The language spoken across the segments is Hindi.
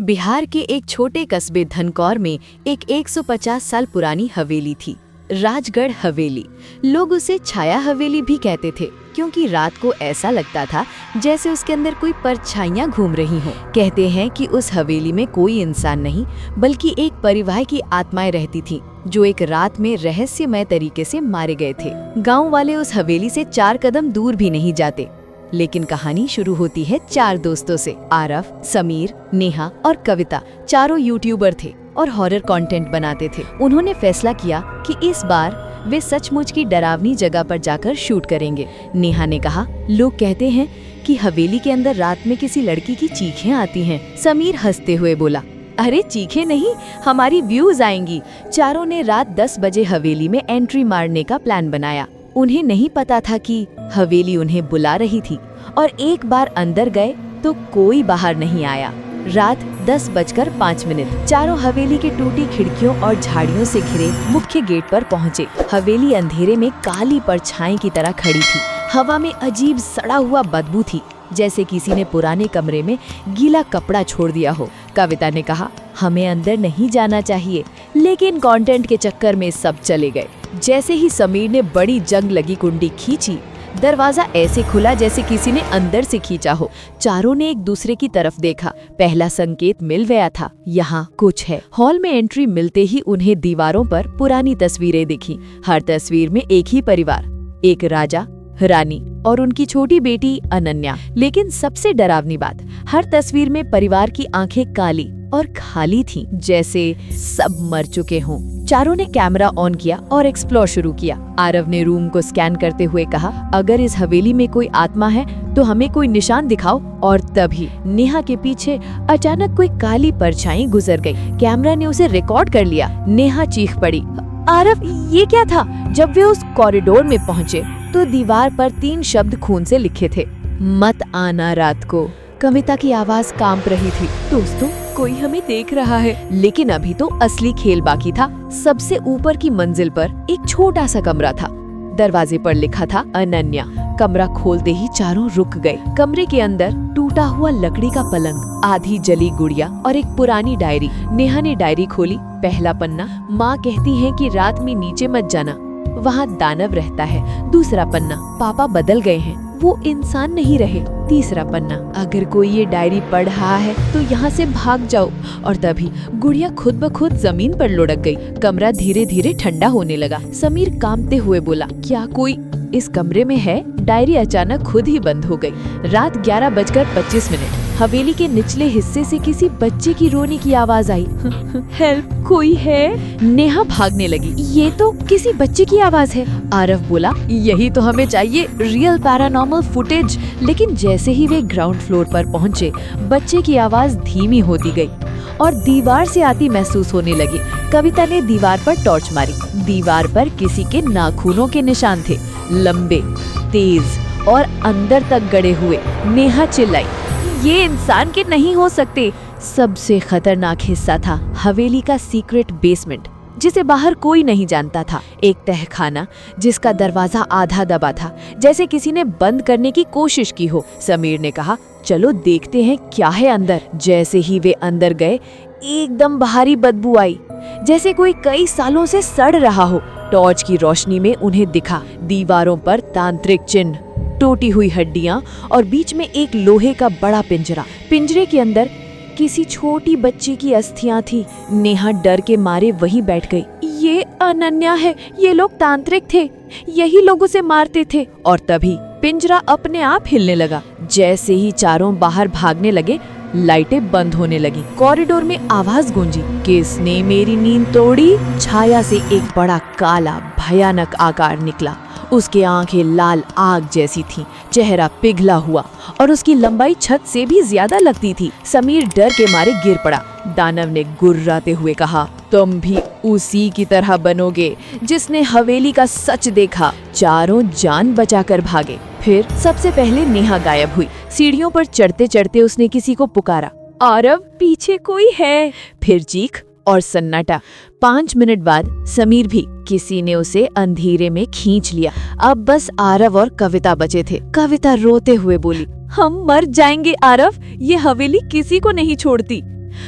बिहार के एक छोटे कस्बे धनकौर में एक 150 साल पुरानी हवेली थी, राजगढ़ हवेली। लोग उसे छाया हवेली भी कहते थे, क्योंकि रात को ऐसा लगता था जैसे उसके अंदर कोई परछाइयां घूम रही हों। कहते हैं कि उस हवेली में कोई इंसान नहीं, बल्कि एक परिवार की आत्माएं रहती थीं, जो एक रात में रहस्यमय तरीके से मारे गए थे। गांव वाले उस हवेली से 4 कदम दूर भी नहीं जाते। लेकिन कहानी शुरू होती है 4 दोस्तों से। आरव, समीर, नेहा और कविता चारों यूट्यूबर थे और हॉरर कंटेंट बनाते थे। उन्होंने फैसला किया कि इस बार वे सचमुच की डरावनी जगह पर जाकर शूट करेंगे। नेहा ने कहा, लोग कहते हैं कि हवेली के अंदर रात में किसी लड़की की चीखें आती हैं। समीर हंसते हुए बोला, अरे चीखें नहीं, हमारी व्यूज आएंगी। चारों ने रात 10 बजे हवेली में एंट्री मारने का प्लान बनाया। उन्हें नहीं पता था कि हवेली उन्हें बुला रही थी, और एक बार अंदर गए तो कोई बाहर नहीं आया। रात 10:05 चारों हवेली के टूटी खिड़कियों और झाड़ियों से घिरे मुख्य गेट पर पहुंचे। हवेली अंधेरे में काली परछाई की तरह खड़ी थी। हवा में अजीब सड़ा हुआ बदबू थी, जैसे किसी ने पुराने कमरे में गीला कपड़ा छोड़ दिया हो। कविता ने कहा, हमें अंदर नहीं जाना चाहिए, लेकिन कंटेंट के चक्कर में सब चले गए। जैसे ही समीर ने बड़ी जंग लगी कुंडी खींची, दरवाजा ऐसे खुला जैसे किसी ने अंदर से खींचा हो। चारों ने एक दूसरे की तरफ देखा। पहला संकेत मिल गया था, यहाँ कुछ है। हॉल में एंट्री मिलते ही उन्हें दीवारों पर पुरानी तस्वीरें दिखी। हर तस्वीर में एक ही परिवार, एक राजा, रानी और उनकी छोटी बेटी अनन्या। लेकिन सबसे डरावनी बात, हर तस्वीर में परिवार की आंखें काली और खाली थीं, जैसे सब मर चुके हों। चारों ने कैमरा ऑन किया और एक्सप्लोर शुरू किया। आरव ने रूम को स्कैन करते हुए कहा, अगर इस हवेली में कोई आत्मा है तो हमें कोई निशान दिखाओ। और तभी नेहा के पीछे अचानक कोई काली परछाई गुजर गई। कैमरा ने उसे रिकॉर्ड कर लिया। नेहा चीख पड़ी, आरव ये क्या था? जब वे उस कॉरिडोर में पहुँचे तो दीवार पर 3 शब्द खून से लिखे थे, मत आना रात को। कविता की आवाज कांप रही थी, दोस्तों कोई हमें देख रहा है। लेकिन अभी तो असली खेल बाकी था। सबसे ऊपर की मंजिल पर एक छोटा सा कमरा था। दरवाजे पर लिखा था अनन्या। कमरा खोलते ही चारों रुक गए। कमरे के अंदर टूटा हुआ लकड़ी का पलंग, आधी जली गुड़िया और एक पुरानी डायरी। नेहा ने डायरी खोली। पहला पन्ना, माँ कहती है कि रात में नीचे मत जाना, वहाँ दानव रहता है। दूसरा पन्ना, पापा बदल गए हैं, वो इंसान नहीं रहे। तीसरा पन्ना, अगर कोई ये डायरी पढ़ रहा है तो यहाँ से भाग जाओ। और तभी गुड़िया खुद ब खुद जमीन पर लुढ़क गई। कमरा धीरे धीरे ठंडा होने लगा। समीर कांपते हुए बोला, क्या कोई इस कमरे में है? डायरी अचानक खुद ही बंद हो गई। रात 11:25। हवेली के निचले हिस्से से किसी बच्चे की रोने की आवाज आई। हेल्प, कोई है? नेहा भागने लगी। ये तो किसी बच्चे की आवाज है। आरव बोला, यही तो हमें चाहिए, रियल पैरानॉर्मल फुटेज। लेकिन जैसे ही वे ग्राउंड फ्लोर पर पहुंचे, बच्चे की आवाज धीमी होती गई और दीवार से आती महसूस होने लगी। कविता ने दीवार पर टॉर्च मारी। दीवार पर किसी के नाखूनों के निशान थे, लंबे, तेज और अंदर तक गड़े हुए। नेहा चिल्लाई, ये इंसान के नहीं हो सकते। सबसे खतरनाक हिस्सा था हवेली का सीक्रेट बेसमेंट, जिसे बाहर कोई नहीं जानता था। एक तहखाना जिसका दरवाजा आधा दबा था, जैसे किसी ने बंद करने की कोशिश की हो। समीर ने कहा, चलो देखते हैं क्या है अंदर। जैसे ही वे अंदर गए, एकदम भारी बदबू आई, जैसे कोई कई सालों से सड़ रहा हो। टॉर्च की रोशनी में उन्हें दिखा दीवारों पर तांत्रिक चिन्ह, टूटी हुई हड्डियां और बीच में एक लोहे का बड़ा पिंजरा। पिंजरे के अंदर किसी छोटी बच्ची की अस्थियां थी। नेहा डर के मारे वहीं बैठ गई। ये अनन्या है, ये लोग तांत्रिक थे, यही लोग उसे मारते थे। और तभी पिंजरा अपने आप हिलने लगा। जैसे ही चारों बाहर भागने लगे, लाइटें बंद होने लगी। कॉरिडोर में आवाज गूंजी, किसने मेरी नींद तोड़ी? छाया से एक बड़ा काला भयानक आकार निकला। उसकी आंखें लाल आग जैसी थीं, चेहरा पिघला हुआ और उसकी लंबाई छत से भी ज्यादा लगती थी। समीर डर के मारे गिर पड़ा। दानव ने गुर्राते हुए कहा, तुम भी उसी की तरह बनोगे जिसने हवेली का सच देखा। चारों जान बचाकर भागे। फिर सबसे पहले नेहा गायब हुई। सीढ़ियों पर चढ़ते चढ़ते उसने किसी को पुकारा, आरव पीछे कोई है। फिर चीख और सन्नाटा। 5 मिनट बाद समीर भी, किसी ने उसे अंधेरे में खींच लिया। अब बस आरव और कविता बचे थे। कविता रोते हुए बोली, हम मर जाएंगे आरव, ये हवेली किसी को नहीं छोड़ती।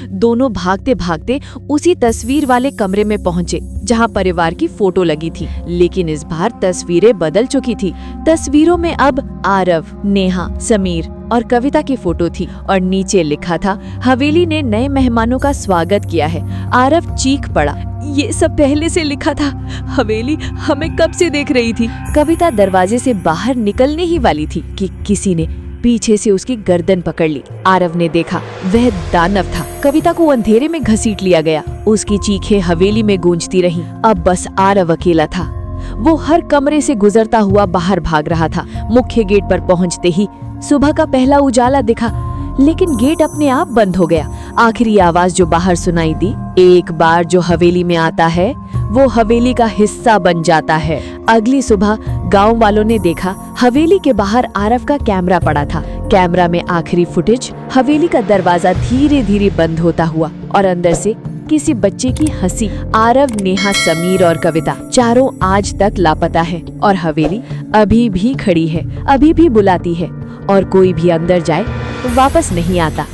दोनों भागते भागते उसी तस्वीर वाले कमरे में पहुंचे जहां परिवार की फोटो लगी थी, लेकिन इस बार तस्वीरें बदल चुकी थी। तस्वीरों में अब आरव, नेहा, समीर और कविता की फोटो थी और नीचे लिखा था, हवेली ने नए मेहमानों का स्वागत किया है। आरव चीख पड़ा, ये सब पहले से लिखा था, हवेली हमें कब से देख रही थी। कविता दरवाजे से बाहर निकलने ही वाली थी कि किसी ने पीछे से उसकी गर्दन पकड़ ली। आरव ने देखा, वह दानव था। कविता को अंधेरे में घसीट लिया गया। उसकी चीखें हवेली में गूंजती रहीं। अब बस आरव अकेला था। वो हर कमरे से गुजरता हुआ बाहर भाग रहा था। मुख्य गेट पर पहुंचते ही सुबह का पहला उजाला दिखा, लेकिन गेट अपने आप बंद हो गया। आखिरी आवाज जो बाहर सुनाई दी, एक बार जो हवेली में आता है वो हवेली का हिस्सा बन जाता है। अगली सुबह गांव वालों ने देखा, हवेली के बाहर आरव का कैमरा पड़ा था। कैमरा में आखिरी फुटेज, हवेली का दरवाजा धीरे धीरे बंद होता हुआ और अंदर से किसी बच्चे की हंसी। आरव, नेहा, समीर और कविता चारों आज तक लापता है और हवेली अभी भी खड़ी है, अभी भी बुलाती है और कोई भी अंदर जाए वापस नहीं आता।